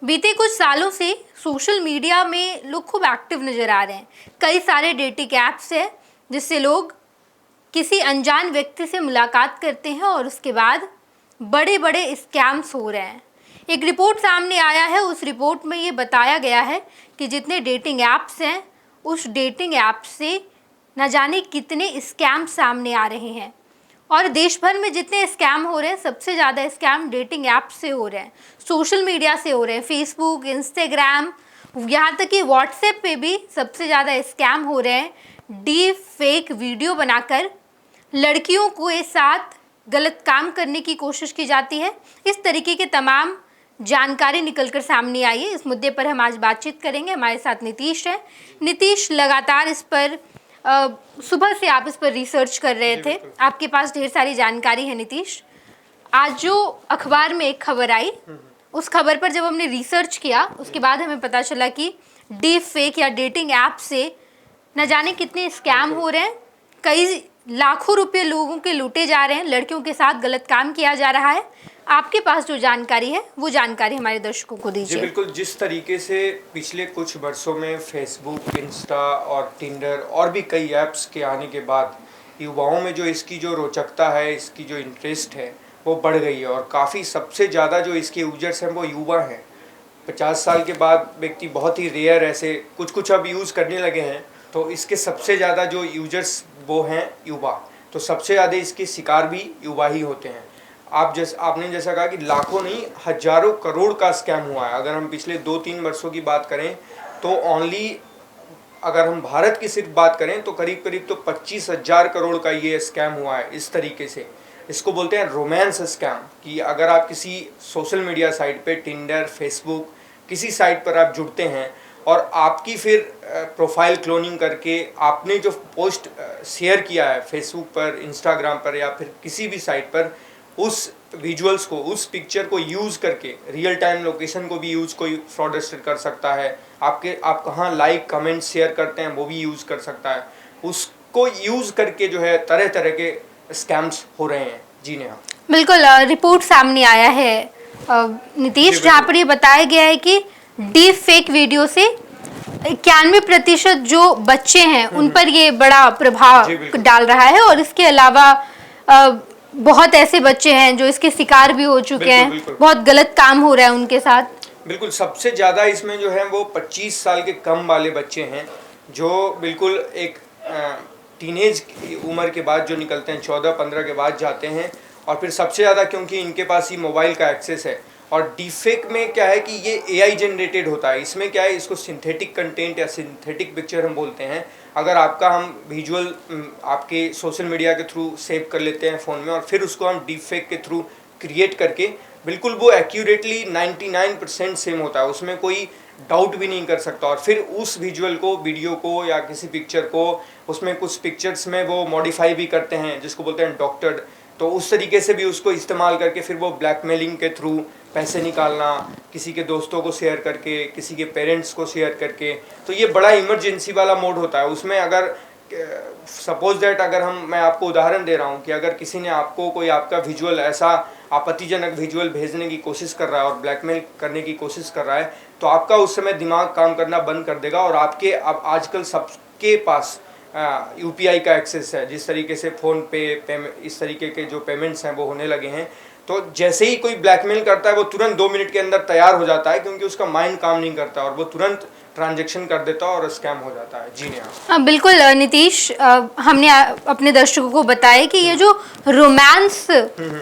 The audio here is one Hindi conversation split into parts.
बीते कुछ सालों से सोशल मीडिया में लोग खूब एक्टिव नज़र आ रहे हैं। कई सारे डेटिंग ऐप्स हैं जिससे लोग किसी अनजान व्यक्ति से मुलाकात करते हैं और उसके बाद बड़े बड़े स्कैम्स हो रहे हैं। एक रिपोर्ट सामने आया है, उस रिपोर्ट में ये बताया गया है कि जितने डेटिंग ऐप्स हैं उस डेटिंग ऐप से न जाने कितने स्कैम सामने आ रहे हैं। और देश भर में जितने स्कैम हो रहे हैं, सबसे ज़्यादा स्कैम डेटिंग ऐप से हो रहे हैं, सोशल मीडिया से हो रहे हैं। फेसबुक, इंस्टाग्राम, यहाँ तक कि व्हाट्सएप पे भी सबसे ज़्यादा स्कैम हो रहे हैं। डीप फेक वीडियो बनाकर लड़कियों के साथ गलत काम करने की कोशिश की जाती है। इस तरीके के तमाम जानकारी निकलकर सामने आई है। इस मुद्दे पर हम आज बातचीत करेंगे। हमारे साथ नीतीश है। नीतीश, लगातार इस पर सुबह से आप इस पर रिसर्च कर रहे थे, आपके पास ढेर सारी जानकारी है। नीतीश, आज जो अखबार में एक खबर आई, उस खबर पर जब हमने रिसर्च किया उसके बाद हमें पता चला कि डीप फेक या डेटिंग ऐप से न जाने कितने स्कैम हो रहे हैं। कई लाखों रुपए लोगों के लूटे जा रहे हैं, लड़कियों के साथ गलत काम किया जा रहा है। आपके पास जो जानकारी है वो जानकारी हमारे दर्शकों को दीजिए। जी बिल्कुल, जिस तरीके से पिछले कुछ वर्षों में फेसबुक, इंस्टा और टिंडर और भी कई ऐप्स के आने के बाद युवाओं में जो इसकी जो रोचकता है, इसकी जो इंटरेस्ट है वो बढ़ गई है। और काफ़ी सबसे ज़्यादा जो इसके यूजर्स हैं वो युवा हैं। 50 साल के बाद व्यक्ति बहुत ही रेयर ऐसे कुछ अब यूज़ करने लगे हैं। तो इसके सबसे ज़्यादा जो यूजर्स वो हैं युवा। तो सबसे ज़्यादा इसके शिकार भी युवा ही होते हैं। आपने जैसा कहा कि लाखों नहीं हजारों करोड़ का स्कैम हुआ है। अगर हम पिछले 2-3 वर्षों की बात करें तो ओनली अगर हम भारत की सिर्फ बात करें तो करीब करीब तो 25,000 करोड़ का ये स्कैम हुआ है। इस तरीके से इसको बोलते हैं रोमांस स्कैम, कि अगर आप किसी सोशल मीडिया साइट पे टिंडर, फेसबुक किसी साइट पर आप जुड़ते हैं और आपकी फिर प्रोफाइल क्लोनिंग करके आपने जो पोस्ट शेयर किया है फेसबुक पर, इंस्टाग्राम पर या फिर किसी भी साइट पर, उस विजुअल्स को, उस पिक्चर को यूज़ करके रियल टाइम लोकेशन को भी यूज़ कोई फ्रॉडस्टर कर सकता है। आप कहाँ लाइक, कमेंट, शेयर करते हैं वो भी यूज़ कर सकता है। उसको यूज़ करके जो है तरह तरह के स्कैम्स हो रहे हैं। जी नेहा, बिल्कुल। रिपोर्ट सामने आया है नीतीश, जहाँ पर ये बताया गया है कि डीप फेक वीडियो से 91% जो बच्चे हैं उन पर ये बड़ा प्रभाव डाल रहा है। और इसके अलावा बहुत ऐसे बच्चे हैं जो इसके शिकार भी हो चुके हैं। बहुत गलत काम हो रहा है उनके साथ। बिल्कुल, सबसे ज़्यादा इसमें जो है वो 25 साल के कम वाले बच्चे हैं, जो बिल्कुल एक टीनेज की उम्र के बाद जो निकलते हैं, 14-15 के बाद जाते हैं। और फिर सबसे ज़्यादा क्योंकि इनके पास ही मोबाइल का एक्सेस है। और डीफेक में क्या है कि ये एआई जनरेटेड होता है। इसमें क्या है, इसको सिंथेटिक कंटेंट या सिंथेटिक पिक्चर हम बोलते हैं। अगर आपका हम विजुअल आपके सोशल मीडिया के थ्रू सेव कर लेते हैं फ़ोन में और फिर उसको हम डीफेक के थ्रू क्रिएट करके, बिल्कुल वो एक्यूरेटली 99% सेम होता है, उसमें कोई डाउट भी नहीं कर सकता। और फिर उस विजुअल को, वीडियो को या किसी पिक्चर को, उसमें कुछ पिक्चर्स में वो मॉडिफाई भी करते हैं जिसको बोलते हैं डॉक्टर्ड। तो उस तरीके से भी उसको इस्तेमाल करके फिर वो ब्लैकमेलिंग के थ्रू पैसे निकालना, किसी के दोस्तों को शेयर करके, किसी के पेरेंट्स को शेयर करके। तो ये बड़ा इमरजेंसी वाला मोड होता है। उसमें अगर सपोज दैट मैं आपको उदाहरण दे रहा हूँ कि अगर किसी ने आपको कोई आपका विजुअल, ऐसा आपत्तिजनक विजुअल भेजने की कोशिश कर रहा है और ब्लैकमेल करने की कोशिश कर रहा है, तो आपका उस समय दिमाग काम करना बंद कर देगा। और अब आजकल सबके पास यूपीआई का एक्सेस है। जिस तरीके से फ़ोन पे इस तरीके के जो पेमेंट्स हैं वो होने लगे हैं, तो जैसे ही कोई ब्लैकमेल करता है वो तुरंत 2 मिनट के अंदर तैयार हो जाता है, क्योंकि उसका माइंड काम नहीं करता और वो तुरंत ट्रांजैक्शन कर देता है और स्कैम हो जाता है। जी नेहा। हाँ बिल्कुल नीतीश, हमने अपने दर्शकों को बताया कि ये जो रोमांस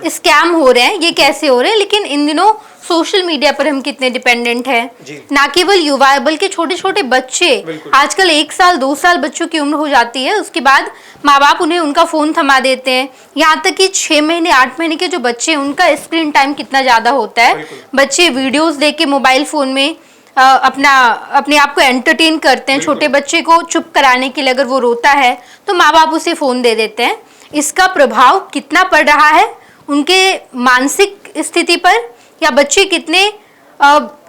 स्कैम हो रहे हैं ये कैसे हो रहे हैं, लेकिन इन दिनों सोशल मीडिया पर हम कितने डिपेंडेंट हैं। ना केवल युवा बल्कि छोटे छोटे बच्चे, आजकल 1 साल 2 साल बच्चों की उम्र हो जाती है, उसके बाद माँ बाप उन्हें उनका फ़ोन थमा देते हैं। यहाँ तक कि 6 महीने 8 महीने के जो बच्चे हैं उनका स्क्रीन टाइम कितना ज़्यादा होता है। बच्चे वीडियोज़ देख के मोबाइल फ़ोन में अपने आप को एंटरटेन करते हैं। छोटे बच्चे को चुप कराने के लिए अगर वो रोता है तो माँ बाप उसे फ़ोन दे देते हैं। इसका प्रभाव कितना पड़ रहा है उनके मानसिक स्थिति पर, या बच्चे कितने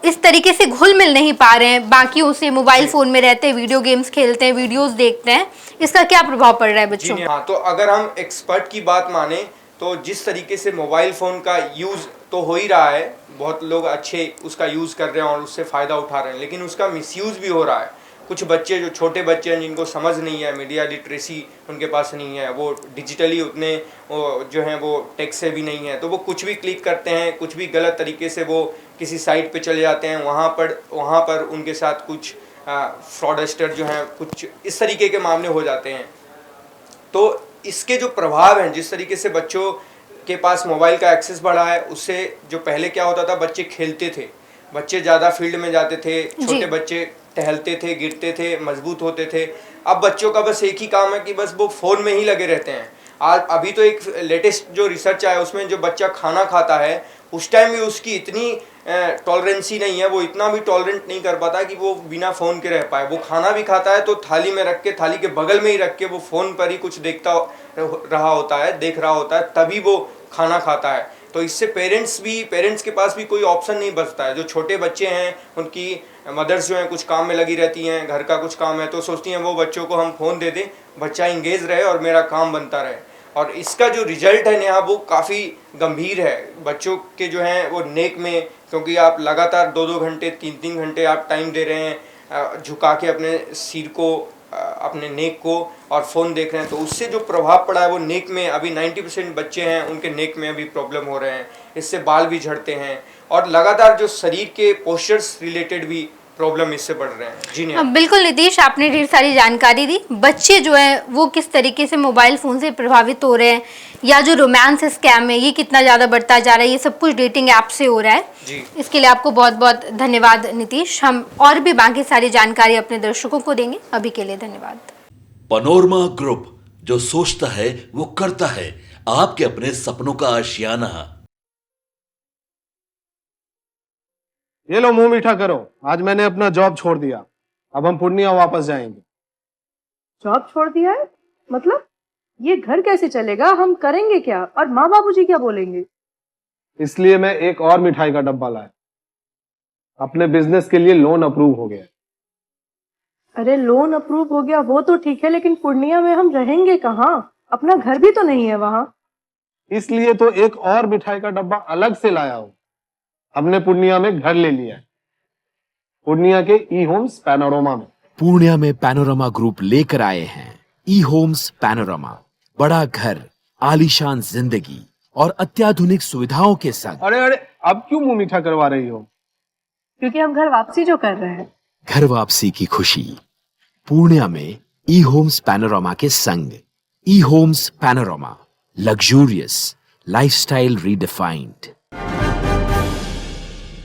इस तरीके से घुल मिल नहीं पा रहे हैं बाकियों से, मोबाइल फ़ोन में रहते हैं, वीडियो गेम्स खेलते हैं, वीडियोस देखते हैं, इसका क्या प्रभाव पड़ रहा है बच्चों? हाँ, तो अगर हम एक्सपर्ट की बात माने तो जिस तरीके से मोबाइल फ़ोन का यूज़ तो हो ही रहा है, बहुत लोग अच्छे उसका यूज़ कर रहे हैं और उससे फ़ायदा उठा रहे हैं, लेकिन उसका मिसयूज़ भी हो रहा है। कुछ बच्चे जो छोटे बच्चे हैं जिनको समझ नहीं है, मीडिया लिटरेसी उनके पास नहीं है, वो डिजिटली उतने जो हैं वो टेक से भी नहीं है, तो वो कुछ भी क्लिक करते हैं, कुछ भी गलत तरीके से वो किसी साइट पे चले जाते हैं, वहाँ पर उनके साथ कुछ फ्रॉडस्टर जो हैं कुछ इस तरीके के मामले हो जाते हैं। तो इसके जो प्रभाव हैं, जिस तरीके से बच्चों के पास मोबाइल का एक्सेस बढ़ा है, उससे जो पहले क्या होता था, बच्चे खेलते थे, बच्चे ज़्यादा फील्ड में जाते थे, छोटे बच्चे टहलते थे, गिरते थे, मजबूत होते थे। अब बच्चों का बस एक ही काम है कि बस वो फ़ोन में ही लगे रहते हैं। आज अभी तो एक लेटेस्ट जो रिसर्च आया उसमें जो बच्चा खाना खाता है उस टाइम भी उसकी इतनी टॉलरेंसी नहीं है, वो इतना भी टॉलरेंट नहीं कर पाता कि वो बिना फ़ोन के रह पाए। वो खाना भी खाता है तो थाली में रख के, थाली के बगल में ही रख के वो फ़ोन पर ही कुछ देख रहा होता है, तभी वो खाना खाता है। तो इससे पेरेंट्स के पास भी कोई ऑप्शन नहीं बचता है। जो छोटे बच्चे हैं उनकी मदर्स जो हैं कुछ काम में लगी रहती हैं, घर का कुछ काम है तो सोचती हैं वो बच्चों को हम फ़ोन दे दें, बच्चा इंगेज रहे और मेरा काम बनता रहे। और इसका जो रिजल्ट है नेहा वो काफ़ी गंभीर है बच्चों के जो हैं वो नेक में, क्योंकि आप लगातार 2-2 घंटे 3-3 घंटे आप टाइम दे रहे हैं झुका के अपने सिर को, अपने नेक को, और फ़ोन देख रहे हैं, तो उससे जो प्रभाव पड़ा है वो नेक में अभी 90% बच्चे हैं उनके नेक में अभी प्रॉब्लम हो रहे हैं, इससे बाल भी झड़ते हैं और लगातार जो शरीर के पोस्चर्स रिलेटेड भी प्रॉब्लम इससे बढ़ रहे हैं। जी नहीं, बिल्कुल नीतीश, आपने ढेर सारी जानकारी दी। बच्चे जो हैं वो किस तरीके से मोबाइल फ़ोन से प्रभावित हो रहे हैं, या जो रोमांस स्कैम है ये कितना ज़्यादा बढ़ता जा रहा है, ये सब कुछ डेटिंग ऐप से हो रहा है जी। इसके लिए आपको बहुत बहुत धन्यवाद नीतीश। हम और भी बाकी सारी जानकारी अपने दर्शकों को देंगे। अभी के लिए धन्यवाद। पैनोरमा ग्रुप, जो सोचता है वो करता है, आपके अपने सपनों का आशियाना। ये लो, मुंह मीठा करो। आज मैंने अपना जॉब छोड़ दिया, अब हम पूर्णिया वापस जाएंगे। जॉब छोड़ दिया है? मतलब ये घर कैसे चलेगा? हम करेंगे क्या? और माँ बाबूजी क्या बोलेंगे? इसलिए मैं एक और मिठाई का डब्बा लाया। अपने बिजनेस के लिए लोन अप्रूव हो गया। अरे लोन अप्रूव हो गया वो तो ठीक है, लेकिन पूर्णिया में हम रहेंगे कहाँ? अपना घर भी तो नहीं है वहाँ। इसलिए तो एक और मिठाई का डब्बा अलग से लाया हूँ। हमने पूर्णिया में घर ले लिया है, पूर्णिया के ई होम्स पैनोरमा में। पूर्णिया में पैनोरमा ग्रुप लेकर आए हैं ई होम्स पैनोरमा। बड़ा घर, आलीशान जिंदगी और अत्याधुनिक सुविधाओं के संग। अरे अब क्यों मुंह मीठा करवा रही हो? क्योंकि हम घर वापसी जो कर रहे हैं। घर वापसी की खुशी पूर्णिया में ई होम्स पैनोरमा के संग। E homes panorama, luxurious lifestyle redefined.